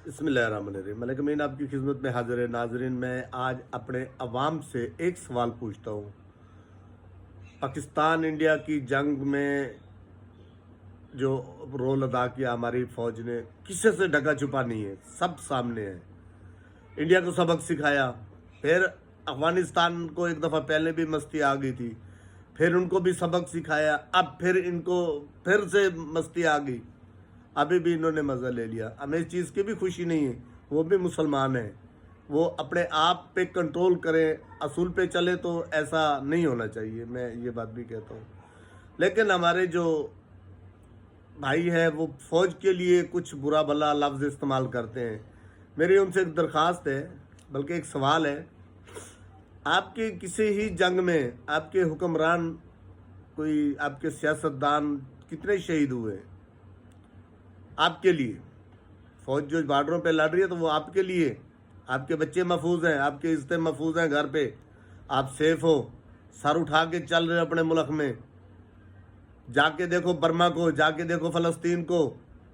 बिस्मिल्लाहिर्रहमानिर्रहीम। मलिक अमीन आपकी खिदमत में हाजिर है। नाजरीन, मैं आज अपने अवाम से एक सवाल पूछता हूँ। पाकिस्तान इंडिया की जंग में जो रोल अदा किया हमारी फ़ौज ने, किसी से ढका छुपा नहीं है, सब सामने है। इंडिया को सबक सिखाया, फिर अफ़गानिस्तान को एक दफ़ा पहले भी मस्ती आ गई थी, फिर उनको भी सबक सिखाया, अब फिर इनको फिर से मस्ती आ गई, अभी भी इन्होंने मज़ा ले लिया। हमें इस चीज़ की भी खुशी नहीं है, वो भी मुसलमान हैं, वो अपने आप पे कंट्रोल करें, असूल पे चले, तो ऐसा नहीं होना चाहिए, मैं ये बात भी कहता हूँ। लेकिन हमारे जो भाई है वो फ़ौज के लिए कुछ बुरा भला लफ्ज़ इस्तेमाल करते हैं। मेरी उनसे एक दरख्वास्त है, बल्कि एक सवाल है। आपके किसी ही जंग में आपके हुक्मरान, कोई आपके सियासतदान कितने शहीद हुए आपके लिए? फ़ौज जो बॉर्डरों पे लड़ रही है तो वो आपके लिए, आपके बच्चे महफूज हैं, आपके इज़्ज़तें महफूज हैं, घर पे आप सेफ हो, सर उठा के चल रहे अपने मुल्क में। जाके देखो बर्मा को, जाके देखो फ़लस्तीन को,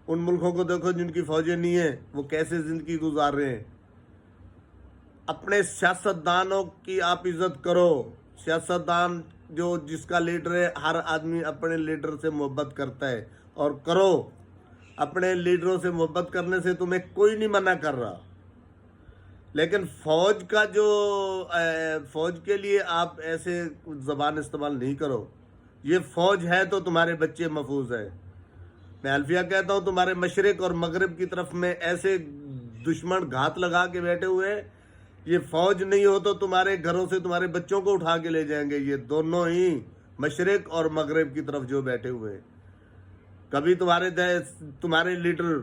उन मुल्कों को देखो जिनकी फ़ौजें नहीं हैं, वो कैसे ज़िंदगी गुजार रहे हैं। अपने सियासतदानों की आप इज़्ज़त करो। सियासतदान जो जिसका लीडर है, हर आदमी अपने लीडर से मोहब्बत करता है, और करो। अपने लीडरों से मोहब्बत करने से तुम्हें कोई नहीं मना कर रहा, लेकिन फ़ौज का जो फ़ौज के लिए आप ऐसे ज़बान इस्तेमाल नहीं करो। ये फ़ौज है तो तुम्हारे बच्चे महफूज हैं। मैं अल्फिया कहता हूँ, तुम्हारे मशरिक और मगरिब की तरफ में ऐसे दुश्मन घात लगा के बैठे हुए हैं, ये फ़ौज नहीं हो तो तुम्हारे घरों से तुम्हारे बच्चों को उठा के ले जाएंगे। ये दोनों ही मशरिक और मगरिब की तरफ जो बैठे हुए हैं। कभी तुम्हारे लीडर,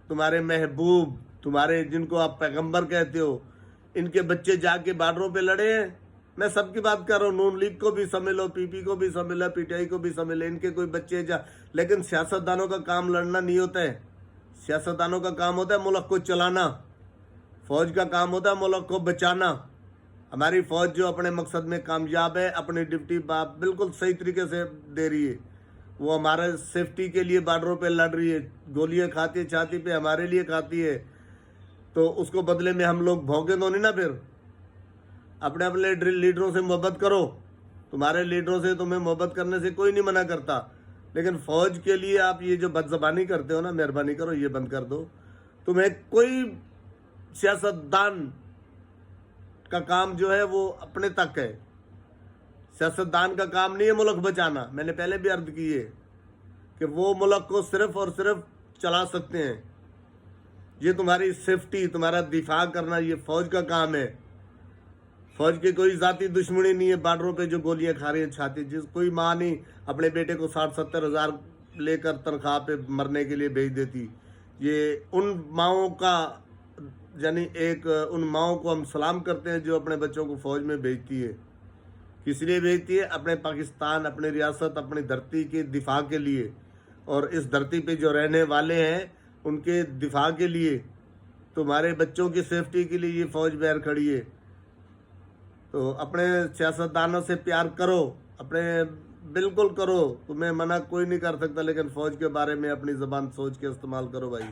तुम्हारे महबूब, तुम्हारे जिनको आप पैगंबर कहते हो, इनके बच्चे जाके बॉर्डरों पे लड़े हैं। मैं सबकी बात कर रहा हूँ, नून लीग को भी समझ लो, पीपी को भी समझ लो, पीटीआई को भी समझ लो, इनके कोई बच्चे लेकिन सियासतदानों का काम लड़ना नहीं होता है। सियासतदानों का काम होता है मुल्क को चलाना, फ़ौज का काम होता है मुल्क को बचाना। हमारी फ़ौज जो अपने मकसद में कामयाब है, अपनी ड्यूटी बिल्कुल सही तरीके से दे रही है। वो हमारे सेफ्टी के लिए बॉर्डरों पे लड़ रही है, गोलियां खाती है छाती पे, हमारे लिए खाती है, तो उसको बदले में हम लोग भौंके तो नहीं ना। फिर अपने अपने लीडरों से मोहब्बत करो। तुम्हारे लीडरों से तुम्हें मोहब्बत करने से कोई नहीं मना करता, लेकिन फ़ौज के लिए आप ये जो बदज़बानी करते हो ना, मेहरबानी करो ये बंद कर दो। तुम्हें कोई सियासतदान का काम जो है वो अपने तक है। सियासतदान का काम नहीं है मुल्क बचाना। मैंने पहले भी अर्ज की है कि वो मुल्क को सिर्फ और सिर्फ चला सकते हैं। ये तुम्हारी सेफ्टी, तुम्हारा दिफा करना, ये फ़ौज का काम है। फ़ौज की कोई ज़ाती दुश्मनी नहीं है। बॉर्डरों पे जो गोलियां खा रही है छाती, कोई माँ नहीं अपने बेटे को 60-70 हज़ार लेकर तनख्वाह पे मरने के लिए भेज देती। ये उन माओं का, यानी उन माओं को हम सलाम करते हैं जो अपने बच्चों को फ़ौज में भेजती है। किस लिए भेजती है? अपने पाकिस्तान, अपनी रियासत, अपनी धरती के दिफा के लिए, और इस धरती पे जो रहने वाले हैं उनके दिफा के लिए, तुम्हारे बच्चों की सेफ्टी के लिए ये फ़ौज बाहर खड़ी है। तो अपने सियासतदानों से प्यार करो, अपने बिल्कुल करो, तुम्हें मना कोई नहीं कर सकता, लेकिन फ़ौज के बारे में अपनी ज़बान सोच के इस्तेमाल करो भाई।